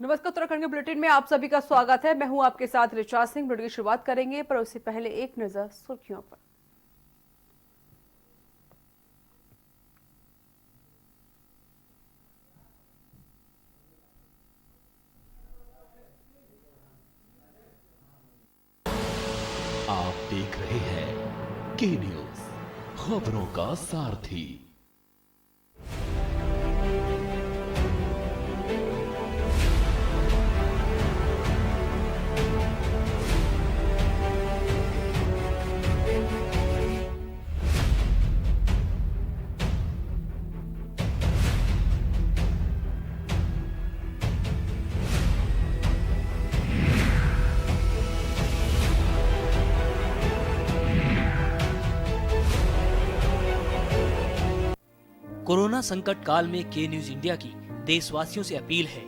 नमस्कार, उत्तराखंड के बुलेटिन में आप सभी का स्वागत है। मैं हूं आपके साथ ऋचा सिंह। बुलेटिन की शुरुआत करेंगे पर उससे पहले एक नजर सुर्खियों पर। आप देख रहे हैं के न्यूज, खबरों का सारथी। कोरोना संकट काल में के न्यूज इंडिया की देशवासियों से अपील है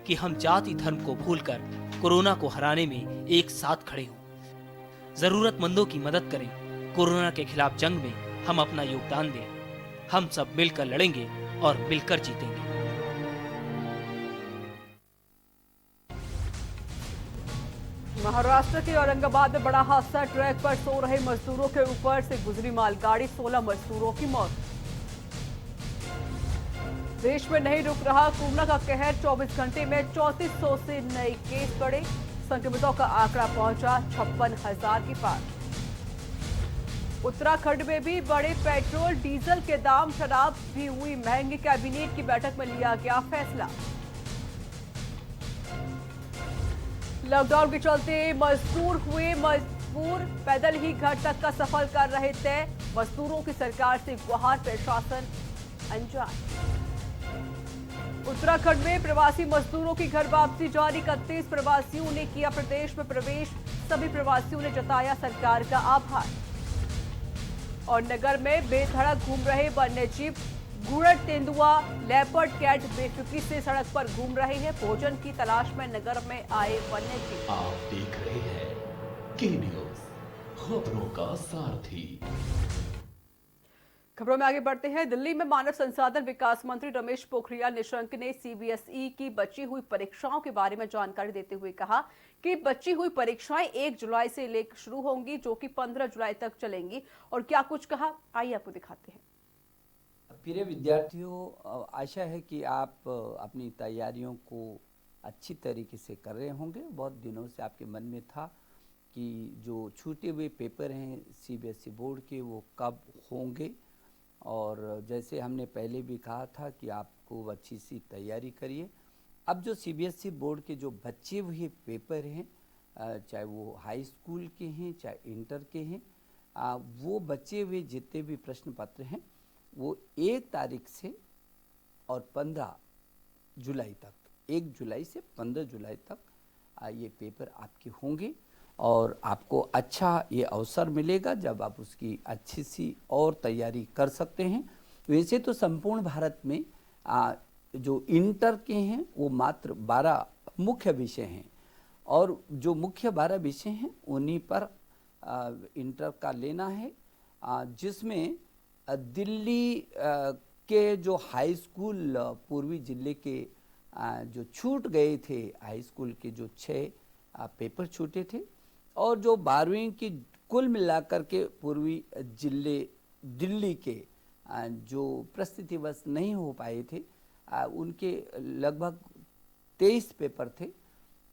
कि हम जाति धर्म को भूलकर कोरोना को हराने में एक साथ खड़े हों। जरूरतमंदों की मदद करें। कोरोना के खिलाफ जंग में हम अपना योगदान दें। हम सब मिलकर लड़ेंगे और मिलकर जीतेंगे। महाराष्ट्र के औरंगाबाद में बड़ा हादसा। ट्रैक पर सो रहे मजदूरों के ऊपर से गुजरी मालगाड़ी, 16 मजदूरों की मौत। देश में नहीं रुक रहा कोरोना का कहर। 24 घंटे में 3400 से नए केस बढ़े। संक्रमितों का आंकड़ा पहुंचा 56,000 के पार। उत्तराखंड में भी बढ़े पेट्रोल डीजल के दाम। शराब भी हुई महंगी। कैबिनेट की बैठक में लिया गया फैसला। लॉकडाउन के चलते मजदूर हुए मजबूर। पैदल ही घर तक का सफर कर रहे थे। मजदूरों की सरकार से गुहार। प्रशासन अनजान। उत्तराखंड में प्रवासी मजदूरों की घर वापसी जारी। 31 प्रवासियों ने किया प्रदेश में प्रवेश। सभी प्रवासियों ने जताया सरकार का आभार। और नगर में बेधड़क घूम रहे वन्यजीव। घुड़ट, तेंदुआ, लेपर्ड, कैट बेफिक्री से सड़क पर घूम रहे हैं। भोजन की तलाश में नगर में आए वन्यजीव। आप देख रहे हैं के न्यूज, खबरों का सारथी। खबरों में आगे बढ़ते हैं। दिल्ली में मानव संसाधन विकास मंत्री रमेश पोखरियाल निशंक ने सीबीएसई की बची हुई परीक्षाओं के बारे में जानकारी देते हुए कहा कि बची हुई परीक्षाएं 1 जुलाई से लेकर शुरू होंगी, जो कि 15 जुलाई तक चलेंगी। और क्या कुछ कहा, आइए आपको दिखाते हैं। प्रिय विद्यार्थियों, आशा है कि आप अपनी तैयारियों को अच्छी तरीके से कर रहे होंगे। बहुत दिनों से आपके मन में था कि जो छूटे हुए पेपर हैं सीबीएसई बोर्ड के, वो कब होंगे। और जैसे हमने पहले भी कहा था कि आपको अच्छी सी तैयारी करिए। अब जो सीबीएसई बोर्ड के जो बचे हुए पेपर हैं, चाहे वो हाई स्कूल के हैं चाहे इंटर के हैं, वो बचे हुए जितने भी प्रश्न पत्र हैं वो 1 तारीख से और 15 जुलाई तक, 1 जुलाई से 15 जुलाई तक ये पेपर आपके होंगे। और आपको अच्छा ये अवसर मिलेगा जब आप उसकी अच्छी सी और तैयारी कर सकते हैं। वैसे तो संपूर्ण भारत में जो इंटर के हैं वो मात्र 12 मुख्य विषय हैं, और जो मुख्य 12 विषय हैं उन्हीं पर इंटर का लेना है, जिसमें दिल्ली के जो हाई स्कूल पूर्वी जिले के जो छूट गए थे, हाई स्कूल के जो 6 पेपर छूटे थे, और जो 12वीं की कुल मिलाकर के पूर्वी जिले दिल्ली के जो परिस्थितिवश नहीं हो पाए थे, उनके लगभग 23 पेपर थे।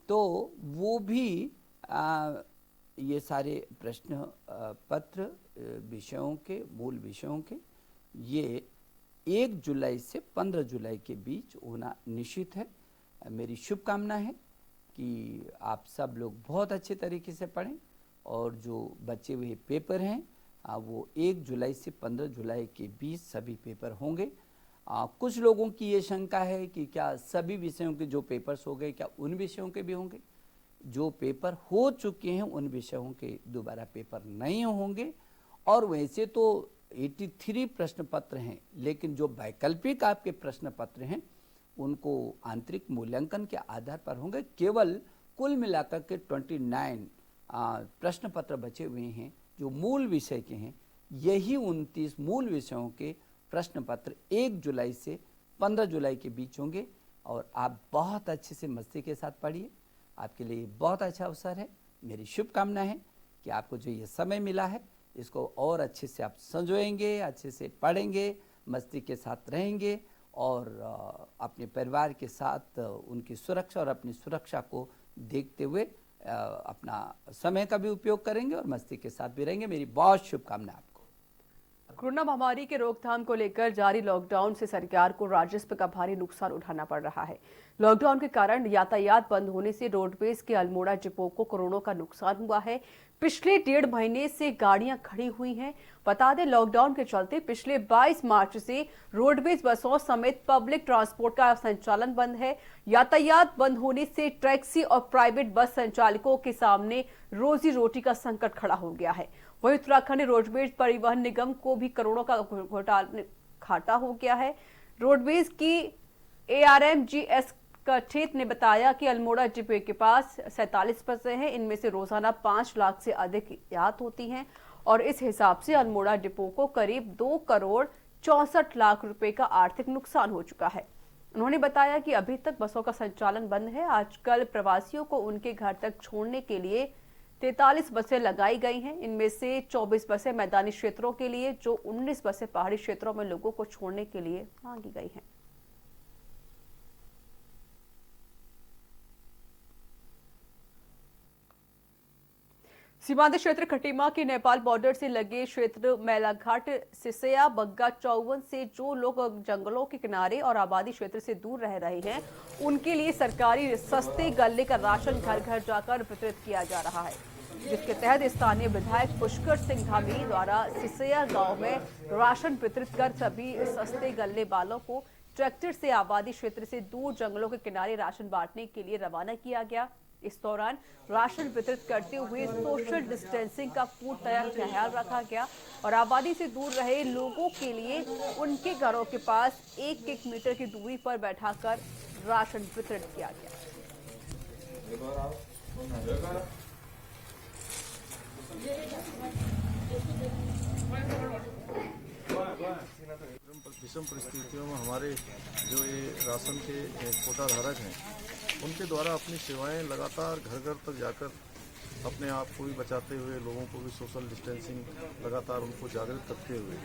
तो वो भी ये सारे प्रश्न पत्र विषयों के, मूल विषयों के, ये 1 जुलाई से 15 जुलाई के बीच होना निश्चित है। मेरी शुभकामना है कि आप सब लोग बहुत अच्छे तरीके से पढ़ें, और जो बचे हुए पेपर हैं वो 1 जुलाई से 15 जुलाई के बीच सभी पेपर होंगे। कुछ लोगों की ये शंका है कि क्या सभी विषयों के जो पेपर्स हो गए, क्या उन विषयों के भी होंगे। जो पेपर हो चुके हैं उन विषयों के दोबारा पेपर नहीं होंगे। और वैसे तो 83 प्रश्न पत्र हैं, लेकिन जो वैकल्पिक आपके प्रश्न पत्र हैं उनको आंतरिक मूल्यांकन के आधार पर होंगे। केवल कुल मिलाकर के 29 प्रश्न पत्र बचे हुए हैं जो मूल विषय के हैं। यही 29 मूल विषयों के प्रश्न पत्र 1 जुलाई से 15 जुलाई के बीच होंगे। और आप बहुत अच्छे से मस्ती के साथ पढ़िए। आपके लिए बहुत अच्छा अवसर है। मेरी शुभकामना है कि आपको जो ये समय मिला है इसको और अच्छे से आप संजोएंगे, अच्छे से पढ़ेंगे, मस्ती के साथ रहेंगे और अपने परिवार के साथ उनकी सुरक्षा और अपनी सुरक्षा को देखते हुए अपना समय का भी उपयोग करेंगे और मस्ती के साथ भी रहेंगे। मेरी बहुत शुभकामना आपको। कोरोना महामारी के रोकथाम को लेकर जारी लॉकडाउन से सरकार को राजस्व का भारी नुकसान उठाना पड़ रहा है। लॉकडाउन के कारण यातायात बंद होने से रोडवेज के अल्मोड़ा डिपो को करोड़ों का नुकसान हुआ है। पिछले 1.5 महीने से गाड़ियां खड़ी हुई हैं। बता दें, लॉकडाउन के चलते पिछले 22 मार्च से रोडवेज बसों समेत पब्लिक ट्रांसपोर्ट का संचालन बंद है। यातायात बंद होने से टैक्सी और प्राइवेट बस संचालकों के सामने रोजी रोटी का संकट खड़ा हो गया है। वहीं उत्तराखंड रोडवेज परिवहन निगम को भी करोड़ों का घाटा हो गया है। रोडवेज की ARMGS कथित ने बताया कि अल्मोड़ा डिपो के पास 47 बसें हैं। इनमें से रोजाना 5 लाख से अधिक यात होती हैं और इस हिसाब से अल्मोड़ा डिपो को करीब 2 करोड़ 64 लाख रुपए का आर्थिक नुकसान हो चुका है। उन्होंने बताया कि अभी तक बसों का संचालन बंद है। आजकल प्रवासियों को उनके घर तक छोड़ने के लिए 43 बसें लगाई गई हैं। इनमें से 24 बसें मैदानी क्षेत्रों के लिए, जो 19 बसें पहाड़ी क्षेत्रों में लोगों को छोड़ने के लिए मांगी गई हैं। सीमांत क्षेत्र खटीमा के नेपाल बॉर्डर से लगे क्षेत्र मैलाघाट, सिसया, बग्गा चौवन से जो लोग जंगलों के किनारे और आबादी क्षेत्र से दूर रह रहे हैं, उनके लिए सरकारी सस्ते गल्ले का राशन घर घर जाकर वितरित किया जा रहा है, जिसके तहत स्थानीय विधायक पुष्कर सिंह धामी द्वारा सिसया गांव में राशन वितरित कर सभी सस्ते गल्ले वालों को ट्रैक्टर से आबादी क्षेत्र से दूर जंगलों के किनारे राशन बांटने के लिए रवाना किया गया। इस दौरान राशन वितरित करते हुए सोशल डिस्टेंसिंग का पूर्ण ख्याल रखा गया और आबादी से दूर रहे लोगों के लिए उनके घरों के पास 1-1 मीटर की दूरी पर बैठाकर राशन वितरित किया गया। विषम परिस्थितियों में हमारे जो ये राशन के कोटा धारक हैं, उनके द्वारा अपनी सेवाएं लगातार घर घर तक जाकर अपने आप को भी बचाते हुए, लोगों को भी सोशल डिस्टेंसिंग लगातार उनको जागृत करते हुए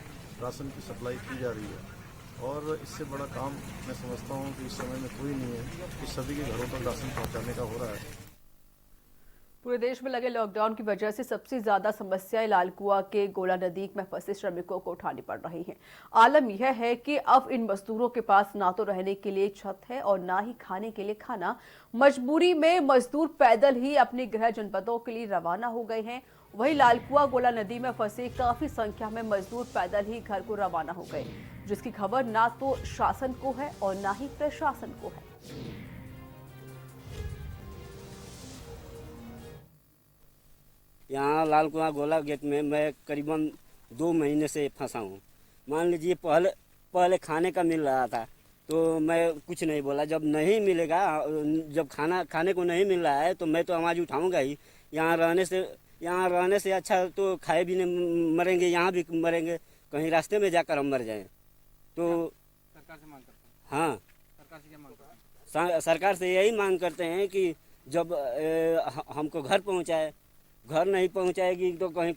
राशन की सप्लाई की जा रही है। और इससे बड़ा काम मैं समझता हूँ कि इस समय में कोई नहीं है कि सभी के घरों तक राशन पहुँचाने का हो रहा है। पूरे देश में लगे लॉकडाउन की वजह से सबसे ज्यादा समस्याएं लालकुआं के गोला नदी में फंसे श्रमिकों को उठानी पड़ रही हैं। आलम यह है कि अब इन मजदूरों के पास ना तो रहने के लिए छत है और ना ही खाने के लिए खाना। मजबूरी में मजदूर पैदल ही अपने गृह जनपदों के लिए रवाना हो गए हैं। वहीं लालकुआं गोला नदी में फंसे काफी संख्या में मजदूर पैदल ही घर को रवाना हो गए, जिसकी खबर ना तो शासन को है और ना ही प्रशासन को है। यहाँ लालकुआं गोला गेट में मैं करीबन 2 महीने से फंसा हूँ। मान लीजिए पहले खाने का मिल रहा था तो मैं कुछ नहीं बोला। जब नहीं मिलेगा, जब खाने को नहीं मिल रहा है तो मैं तो आवाज़ उठाऊंगा ही। यहाँ रहने से अच्छा तो खाए भी नहीं मरेंगे, यहाँ भी मरेंगे, कहीं रास्ते में जाकर हम मर जाएं। तो सरकार से मांग करते हैं। हाँ, सरकार से क्या मांग करते हैं? सरकार से यही मांग करते हैं कि जब हमको घर पहुँचाए। घर नहीं पहुंचाएगी तो कहीं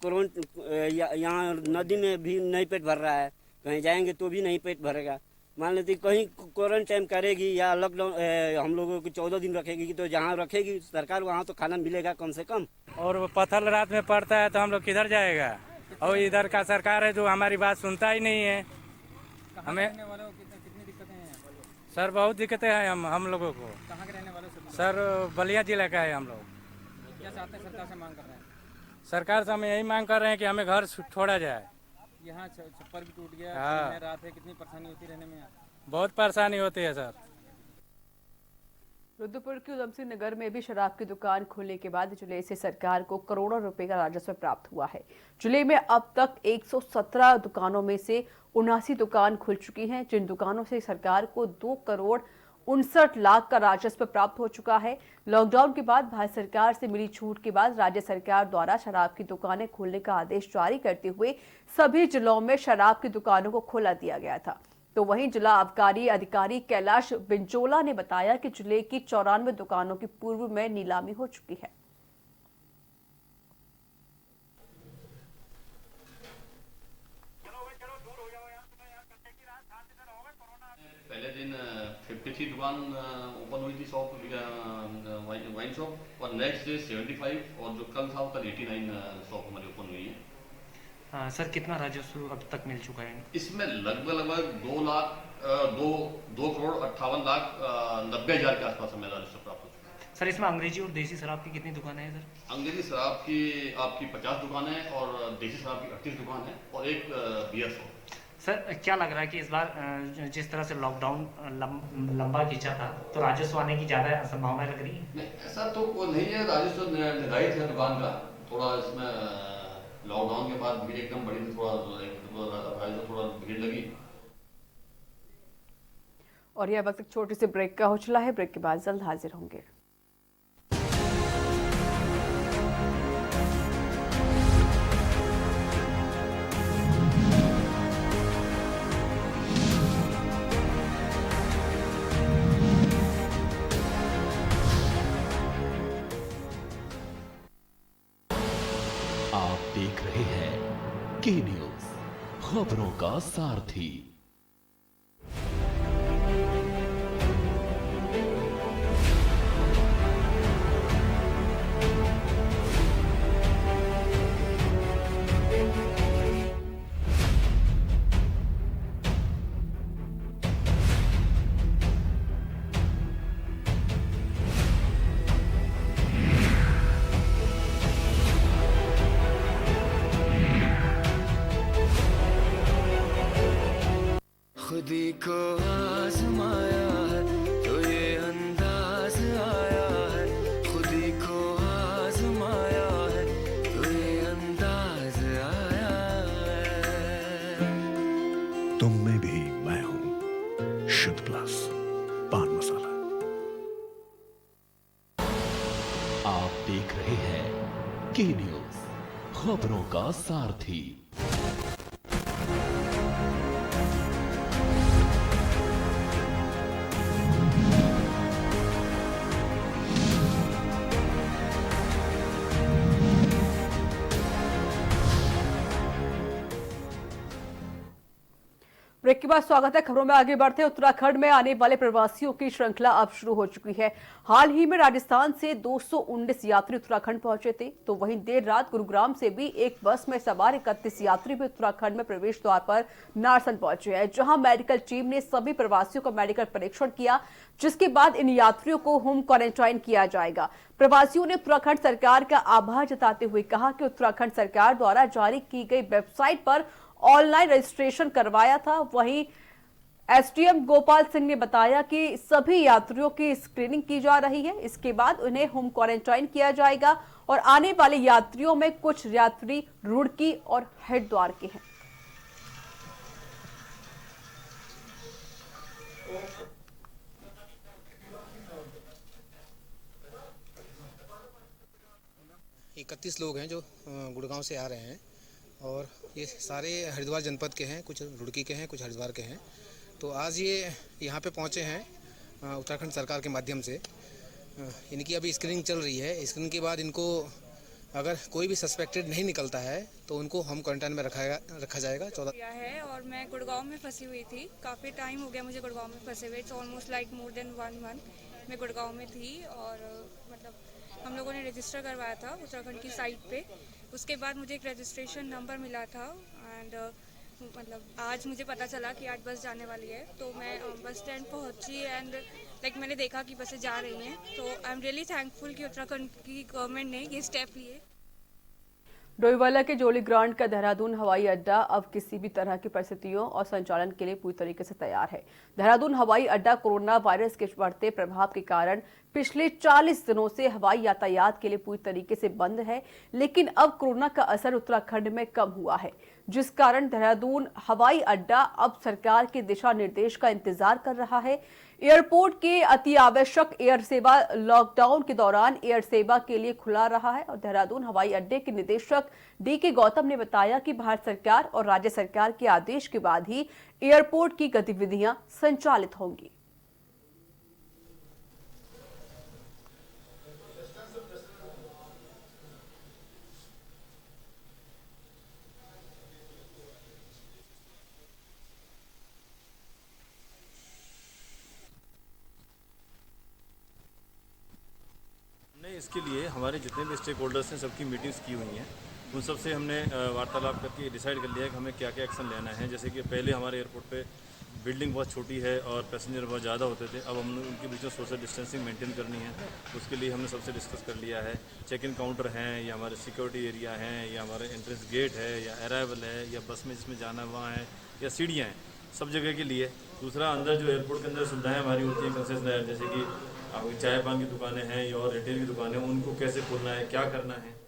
यहाँ नदी में भी नहीं पेट भर रहा है, कहीं जाएंगे तो भी नहीं पेट भरेगा। मान लेते कहीं क्वारंटाइन करेगी या लॉकडाउन हम लोगों को 14 दिन रखेगी, तो जहाँ रखेगी सरकार वहाँ तो खाना मिलेगा कम से कम। और पत्थर रात में पड़ता है तो हम लोग किधर जाएगा? और इधर का सरकार है जो हमारी बात सुनता ही नहीं है। हमें कितनी दिक्कतें हैं सर? बहुत दिक्कतें हैं हम लोगों को। कहाँ के रहने वाले सर? बलिया जिला का है हम लोग। क्या चाहते हैं? सरकार से मांग कर रहे हैं। सरकार से हम यही मांग कर रहे हैं कि हमें घर छोड़ा जाए। यहाँ छप्पर भी टूट गया। हाँ, रात है, कितनी परेशानी होती रहने में? बहुत परेशानी होती है सर। रुद्रपुर के उधम सिंह नगर में भी शराब की दुकान खोलने के बाद जिले से सरकार को करोड़ों रुपए का राजस्व प्राप्त हुआ है। जिले में अब तक 117 दुकानों में से 79 दुकान खुल चुकी हैं, जिन दुकानों से सरकार को 2 करोड़ 59 लाख का राजस्व प्राप्त हो चुका है। लॉकडाउन के बाद भारत सरकार से मिली छूट के बाद राज्य सरकार द्वारा शराब की दुकानें खोलने का आदेश जारी करते हुए सभी जिलों में शराब की दुकानों को खोला दिया गया था। तो वहीं जिला आबकारी अधिकारी कैलाश बिंजोला ने बताया कि जिले की 94 दुकानों की पूर्व में नीलामी हो चुकी है। पहले दिन 53 दुकान ओपन हुई थी शॉप वाइन शॉप, और नेक्स्ट डे 75, और जो कल था कल 89 शॉप हमारी ओपन हुई है। हाँ सर, कितना राजस्व अब तक मिल चुका है? इसमें लगभग 2 करोड़ 58 लाख 90 हजार के आसपास हमें राजस्व प्राप्त हो चुका है। सर इसमें अंग्रेजी और देसी शराब की कितनी दुकानें हैं सर? अंग्रेजी शराब की आपकी 50 दुकान है और देसी शराब की 38 दुकान है और एक बियर शॉप। सर क्या लग रहा है कि इस बार जिस तरह से लॉकडाउन लंबा खींचा था तो राजस्व आने की ज़्यादा संभावना लग रही है? नहीं, ऐसा तो नहीं है। राजस्व निर्धारित है दुकान का। थोड़ा इसमें लॉकडाउन के बाद भीड़ एकदम बड़ी थी, थोड़ा भीड़ लगी। और यह वक्त एक छोटी सी ब्रेक का हो चला है। ब्रेक के बाद जल्द हाजिर होंगे। आप देख रहे हैं के न्यूज, खबरों का सारथी। खुदी को आजमाया है तो ये अंदाज आया है, खुदी को आजमाया है तो ये अंदाज आया है। तुम में भी मैं हूं, शुद्ध प्लस पान मसाला। आप देख रहे हैं के न्यूज, खबरों का सारथी। ब्रेक के बाद स्वागत है। खबरों में आगे बढ़ते हैं। उत्तराखंड में आने वाले प्रवासियों की श्रृंखला अब शुरू हो चुकी है। हाल ही में राजस्थान से 219 यात्री उत्तराखंड पहुंचे थे, तो वहीं देर रात गुरुग्राम से भी एक बस में सवार 31 यात्री भी उत्तराखंड में प्रवेश द्वार पर नारसन पहुंचे हैं, जहां मेडिकल टीम ने सभी प्रवासियों का मेडिकल परीक्षण किया, जिसके बाद इन यात्रियों को होम क्वारंटाइन किया जाएगा। प्रवासियों ने उत्तराखंड सरकार का आभार जताते हुए कहा कि उत्तराखंड सरकार द्वारा जारी की गई वेबसाइट पर ऑनलाइन रजिस्ट्रेशन करवाया था। वहीं एसडीएम गोपाल सिंह ने बताया कि सभी यात्रियों की स्क्रीनिंग की जा रही है, इसके बाद उन्हें होम क्वारंटाइन किया जाएगा और आने वाले यात्रियों में कुछ यात्री रुड़की और हरिद्वार के हैं। 31 लोग हैं जो गुड़गांव से आ रहे हैं और ये सारे हरिद्वार जनपद के हैं, कुछ रुड़की के हैं, कुछ हरिद्वार के हैं। तो आज ये यहाँ पे पहुँचे हैं उत्तराखंड सरकार के माध्यम से। इनकी अभी स्क्रीनिंग चल रही है। स्क्रीनिंग के बाद इनको अगर कोई भी सस्पेक्टेड नहीं निकलता है तो उनको होम क्वारंटाइन में रखा जाएगा। 14 है और मैं गुड़गांव में फंसी हुई थी। काफ़ी टाइम हो गया मुझे गुड़गांव में फंसे हुए। It's almost like more than 1 month मैं गुड़गांव में थी और मतलब हम लोगों ने रजिस्टर करवाया था उत्तराखंड की साइट पे। उसके बाद मुझे एक रजिस्ट्रेशन नंबर मिला था एंड मतलब आज मुझे पता चला कि आज बस जाने वाली है, तो मैं बस स्टैंड पहुंची एंड मैंने देखा कि बसें जा रही हैं। तो आई एम रियली थैंकफुल कि उत्तराखंड की गवर्नमेंट ने ये स्टेप लिए। डोईवाला के जोली ग्रांट का देहरादून हवाई अड्डा अब किसी भी तरह की परिस्थितियों और संचालन के लिए पूरी तरीके से तैयार है। देहरादून हवाई अड्डा कोरोना वायरस के बढ़ते प्रभाव के कारण पिछले 40 दिनों से हवाई यातायात के लिए पूरी तरीके से बंद है, लेकिन अब कोरोना का असर उत्तराखंड में कम हुआ है। जिस कारण देहरादून हवाई अड्डा अब सरकार के दिशा निर्देश का इंतजार कर रहा है। एयरपोर्ट के अति आवश्यक एयर सेवा लॉकडाउन के दौरान एयर सेवा के लिए खुला रहा है और देहरादून हवाई अड्डे के निदेशक DK गौतम ने बताया कि भारत सरकार और राज्य सरकार के आदेश के बाद ही एयरपोर्ट की गतिविधियां संचालित होंगी। इसके लिए हमारे जितने भी स्टेक होल्डर्स हैं सबकी मीटिंग्स की हुई हैं। उन सब से हमने वार्तालाप करके डिसाइड कर लिया है कि हमें क्या क्या एक्शन लेना है। जैसे कि पहले हमारे एयरपोर्ट पे बिल्डिंग बहुत छोटी है और पैसेंजर बहुत ज़्यादा होते थे। अब हमने उनके बीच में सोशल डिस्टेंसिंग मेंटेन करनी है। उसके लिए हमने सबसे डिस्कस कर लिया है। चेक इन काउंटर हैं या हमारे सिक्योरिटी एरिया हैं या हमारे एंट्रेंस गेट है या अराइवल है या बस में जिसमें जाना है वहाँ है या सीढ़ियाँ हैं, सब जगह के लिए। दूसरा, अंदर जो एयरपोर्ट के अंदर सुविधाएँ हमारी होती हैं कंसेशनर, जैसे कि आपकी चाय पान की दुकानें हैं या और रिटेल की दुकानें, उनको कैसे खोलना है, क्या करना है।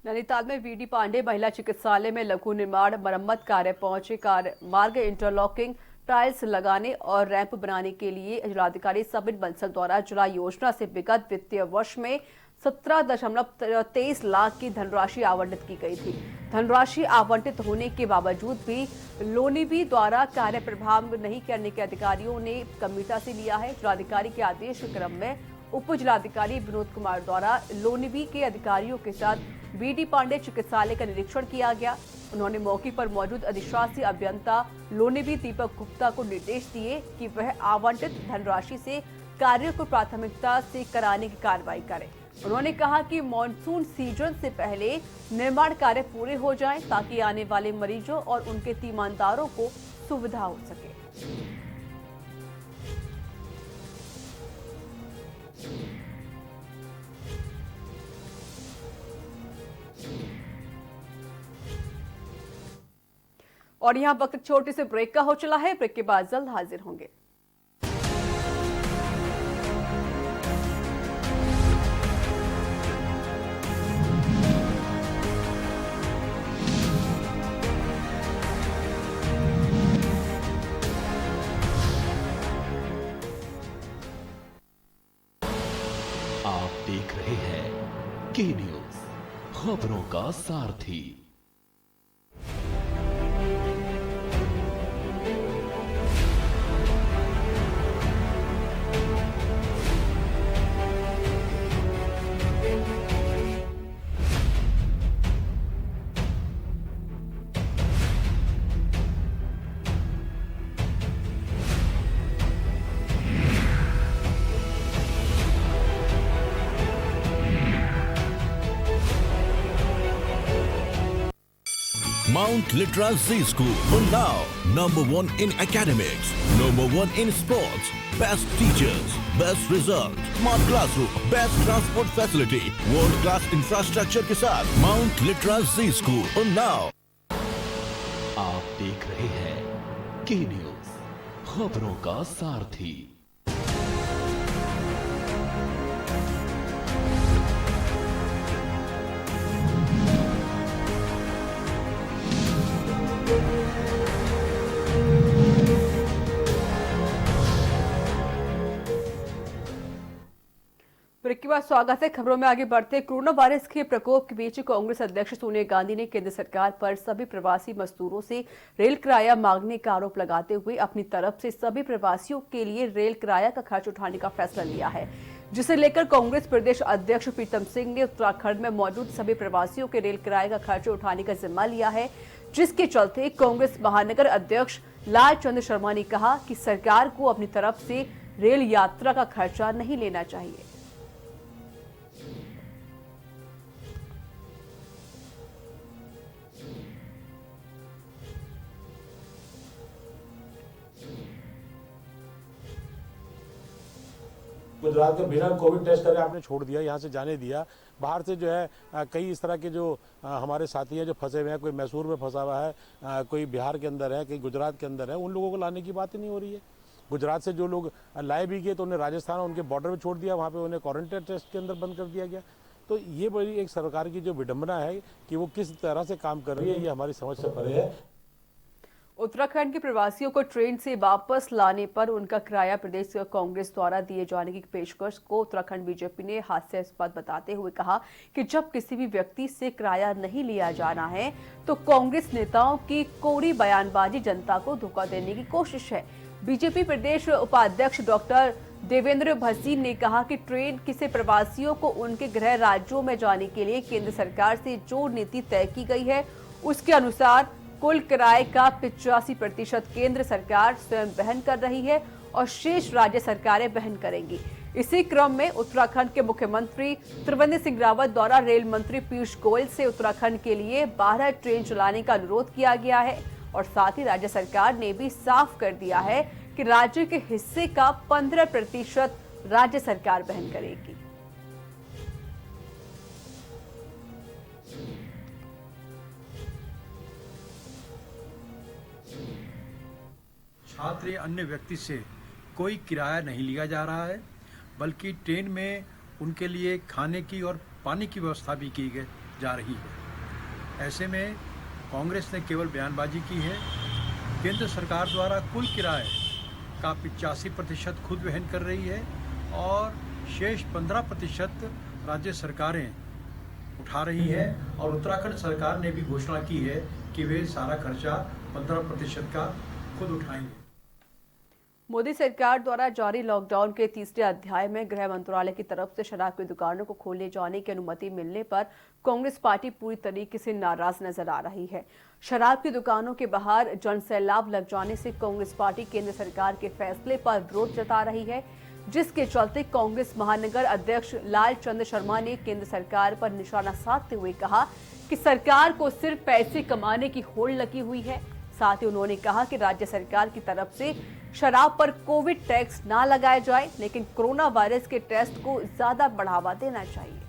नैनीताल में VD पांडे महिला चिकित्सालय में लघु निर्माण मरम्मत कार्य पहुंचे। मार्ग इंटरलॉकिंग, टाइल्स लगाने और रैंप बनाने के लिए जिलाधिकारी सबिन बंसल द्वारा जिला योजना से विगत वित्तीय वर्ष में 17.23 लाख की धनराशि आवंटित की गई थी। धनराशि आवंटित होने के बावजूद भी लोनीबी द्वारा कार्य प्रभाव नहीं करने के अधिकारियों ने गंभीरता से लिया है। जिलाधिकारी के आदेश के क्रम में उप जिलाधिकारी विनोद कुमार द्वारा लोनीबी के अधिकारियों के साथ VD पांडे चिकित्सालय का निरीक्षण किया गया। उन्होंने मौके पर मौजूद अधिशासी अभियंता लोनीबी दीपक गुप्ता को निर्देश दिए कि वह आवंटित धनराशि से कार्यों को प्राथमिकता से कराने की कार्रवाई करें। उन्होंने कहा कि मॉनसून सीजन से पहले निर्माण कार्य पूरे हो जाएं ताकि आने वाले मरीजों और उनके तीमानदारों को सुविधा हो सके। और यहाँ वक्त छोटे से ब्रेक का हो चला है। ब्रेक के बाद जल्द हाजिर होंगे। आप देख रहे हैं के न्यूज, खबरों का सारथी। Mount Litra Z School, Unnao, #1 in academics, #1 in sports, best teachers, best result, smart classroom, best transport facility, world class infrastructure के साथ Mount Litra Z School, Unnao। आप देख रहे हैं के न्यूज, खबरों का सारथी। ब्रेक के बाद स्वागत है। खबरों में आगे बढ़ते, कोरोना वायरस के प्रकोप के बीच कांग्रेस अध्यक्ष सोनिया गांधी ने केंद्र सरकार पर सभी प्रवासी मजदूरों से रेल किराया मांगने का आरोप लगाते हुए अपनी तरफ से सभी प्रवासियों के लिए रेल किराया का खर्च उठाने का फैसला लिया है, जिसे लेकर कांग्रेस प्रदेश अध्यक्ष प्रीतम सिंह ने उत्तराखंड में मौजूद सभी प्रवासियों के रेल किराए का खर्च उठाने का जिम्मा लिया है, जिसके चलते कांग्रेस महानगर अध्यक्ष लालचंद शर्मा ने कहा कि सरकार को अपनी तरफ से रेल यात्रा का खर्चा नहीं लेना चाहिए। गुजरात में बिना कोविड टेस्ट करे आपने छोड़ दिया, यहाँ से जाने दिया। बाहर से जो है कई इस तरह के जो हमारे साथी हैं जो फंसे हुए हैं, कोई मैसूर में फंसा हुआ है, कोई बिहार के अंदर है, कोई गुजरात के अंदर है, उन लोगों को लाने की बात ही नहीं हो रही है। गुजरात से जो लोग लाए भी गए तो उन्हें राजस्थान उनके बॉर्डर पर छोड़ दिया, वहाँ पे उन्हें क्वारंटाइन टेस्ट के अंदर बंद कर दिया गया। तो ये बड़ी एक सरकार की जो विडंबना है कि वो किस तरह से काम कर रही है, ये हमारी समझ से परे है। उत्तराखंड के प्रवासियों को ट्रेन से वापस लाने पर उनका किराया प्रदेश कांग्रेस द्वारा दिए जाने की पेशकश को उत्तराखंड बीजेपी ने हास्यास्पद बताते हुए कहा कि जब किसी भी व्यक्ति से किराया नहीं लिया जाना है तो कांग्रेस नेताओं की कोरी बयानबाजी जनता को धोखा देने की कोशिश है। बीजेपी प्रदेश उपाध्यक्ष डॉक्टर देवेंद्र भसीन ने कहा कि ट्रेन किसी प्रवासियों को उनके गृह राज्यों में जाने के लिए केंद्र सरकार से जो नीति तय की गई है उसके अनुसार कुल किराए का 85% केंद्र सरकार स्वयं वहन कर रही है और शेष राज्य सरकारें वहन करेंगी। इसी क्रम में उत्तराखंड के मुख्यमंत्री त्रिवेंद्र सिंह रावत द्वारा रेल मंत्री पीयूष गोयल से उत्तराखंड के लिए 12 ट्रेन चलाने का अनुरोध किया गया है और साथ ही राज्य सरकार ने भी साफ कर दिया है कि राज्य के हिस्से का 15% राज्य सरकार वहन करेगी। छात्र या अन्य व्यक्ति से कोई किराया नहीं लिया जा रहा है, बल्कि ट्रेन में उनके लिए खाने की और पानी की व्यवस्था भी की जा रही है। ऐसे में कांग्रेस ने केवल बयानबाजी की है। केंद्र सरकार द्वारा कुल किराए का 85% खुद वहन कर रही है और शेष 15% राज्य सरकारें उठा रही है और उत्तराखंड सरकार ने भी घोषणा की है कि वे सारा खर्चा 15% का खुद उठाएंगे। मोदी सरकार द्वारा जारी लॉकडाउन के तीसरे अध्याय में गृह मंत्रालय की तरफ से शराब की दुकानों को खोले जाने की अनुमति मिलने पर कांग्रेस पार्टी पूरी तरीके से नाराज नजर आ रही है। शराब की दुकानों के बाहर जनसैलाब लग जाने से कांग्रेस पार्टी केंद्र सरकार के फैसले पर विरोध जता रही है, जिसके चलते कांग्रेस महानगर अध्यक्ष लाल चंद्र शर्मा ने केंद्र सरकार पर निशाना साधते हुए कहा कि सरकार को सिर्फ पैसे कमाने की होड़ लगी हुई है। साथ ही उन्होंने कहा कि राज्य सरकार की तरफ से शराब पर कोविड टैक्स ना लगाया जाए, लेकिन कोरोना वायरस के टेस्ट को ज्यादा बढ़ावा देना चाहिए।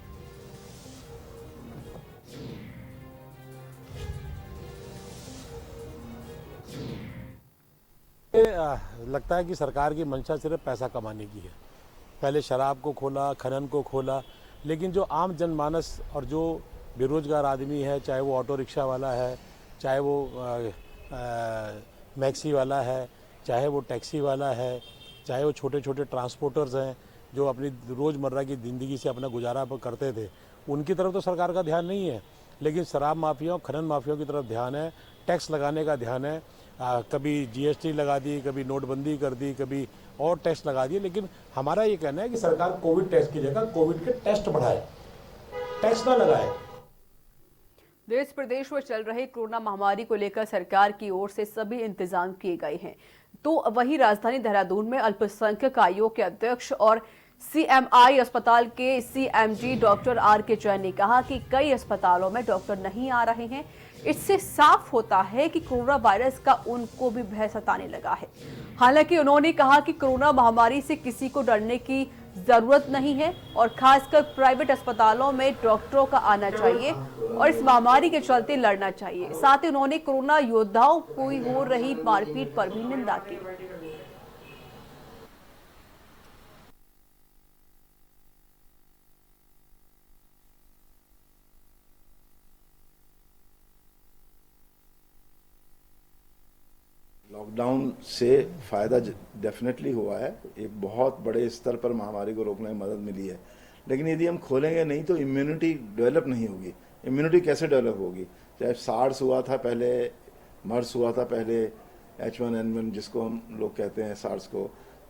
लगता है कि सरकार की मंशा सिर्फ पैसा कमाने की है। पहले शराब को खोला, खनन को खोला, लेकिन जो आम जनमानस और जो बेरोजगार आदमी है, चाहे वो ऑटो रिक्शा वाला है, चाहे वो मैक्सी वाला है, चाहे वो टैक्सी वाला है, चाहे वो छोटे छोटे ट्रांसपोर्टर्स हैं जो अपनी रोज़मर्रा की ज़िंदगी से अपना गुजारा करते थे, उनकी तरफ तो सरकार का ध्यान नहीं है। लेकिन शराब माफियाओं, खनन माफियाओं की तरफ ध्यान है, टैक्स लगाने का ध्यान है। कभी जीएसटी लगा दी, कभी नोटबंदी कर दी, कभी और टैक्स लगा दिए। लेकिन हमारा ये कहना है कि सरकार कोविड टैक्स की जगह कोविड के टेस्ट बढ़ाए, टैक्स ना लगाए। देश प्रदेश में चल रहे कोरोना महामारी को लेकर सरकार की ओर से सभी इंतजाम किए गए हैं। तो वहीं राजधानी देहरादून में अल्पसंख्यक आयोग के अध्यक्ष और सीएमआई अस्पताल के सीएमडी डॉक्टर आर.के. जैन ने कहा कि कई अस्पतालों में डॉक्टर नहीं आ रहे हैं। इससे साफ होता है कि कोरोना वायरस का उनको भी भय सताने लगा है। हालांकि उन्होंने कहा कि कोरोना महामारी से किसी को डरने की जरूरत नहीं है और खासकर प्राइवेट अस्पतालों में डॉक्टरों का आना चाहिए और इस महामारी के चलते लड़ना चाहिए। साथ ही उन्होंने कोरोना योद्धाओं को हो रही मारपीट पर भी निंदा की। लॉकडाउन से फ़ायदा डेफिनेटली हुआ है, एक बहुत बड़े स्तर पर महामारी को रोकने में मदद मिली है। लेकिन यदि हम खोलेंगे नहीं तो इम्यूनिटी डेवलप नहीं होगी। इम्यूनिटी कैसे डेवलप होगी? चाहे सार्स हुआ था पहले, मर्स हुआ था पहले, H1N1 जिसको हम लोग कहते हैं सार्स को,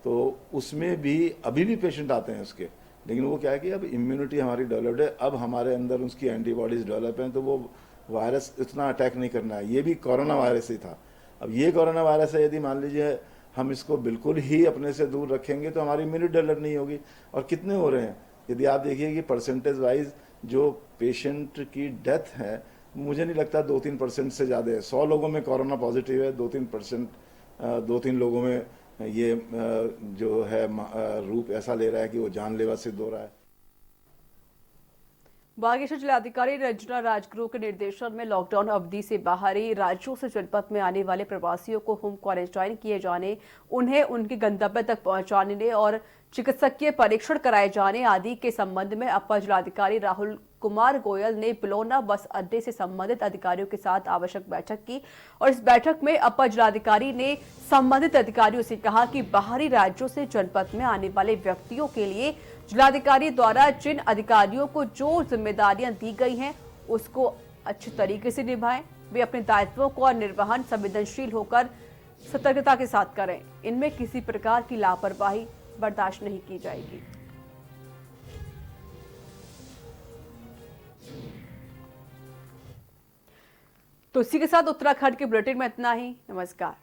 तो उसमें भी अभी भी पेशेंट आते हैं उसके। लेकिन वो क्या है कि अब इम्यूनिटी हमारी डेवलप्ड है, अब हमारे अंदर उसकी एंटीबॉडीज़ डेवलप हैं, तो वो वायरस इतना अटैक नहीं करना है। ये भी कोरोना वायरस ही था। अब ये कोरोना वायरस है, यदि मान लीजिए हम इसको बिल्कुल ही अपने से दूर रखेंगे तो हमारी इम्यूनिटी डेवलप नहीं होगी। और कितने हो रहे हैं, यदि आप देखिए कि परसेंटेज वाइज जो पेशेंट की डेथ है, मुझे नहीं लगता 2-3% से ज़्यादा है। 100 लोगों में कोरोना पॉजिटिव है, 2-3 लोगों में ये जो है रूप ऐसा ले रहा है कि वो जानलेवा सिद्ध हो रहा है। बागेश्वर जिलाधिकारी रंजना राजगुरु के निर्देशन में लॉकडाउन अवधि से बाहरी राज्यों से जनपद में आने वाले प्रवासियों को होम क्वारंटाइन किए जाने, उन्हें उनके गंतव्य तक पहुंचाने और चिकित्सकीय परीक्षण कराए जाने आदि के संबंध में अपर जिलाधिकारी राहुल कुमार गोयल ने बिलोना बस अड्डे से संबंधित अधिकारियों के साथ आवश्यक बैठक की और इस बैठक में अपर जिलाधिकारी ने संबंधित अधिकारियों से कहा कि बाहरी राज्यों से जनपद में आने वाले व्यक्तियों के लिए जिलाधिकारी द्वारा जिन अधिकारियों को जो जिम्मेदारियां दी गई हैं उसको अच्छे तरीके से निभाएं। वे अपने दायित्वों का निर्वहन संवेदनशील होकर सतर्कता के साथ करें। इनमें किसी प्रकार की लापरवाही बर्दाश्त नहीं की जाएगी। तो इसी के साथ उत्तराखंड के बुलेटिन में इतना ही। नमस्कार।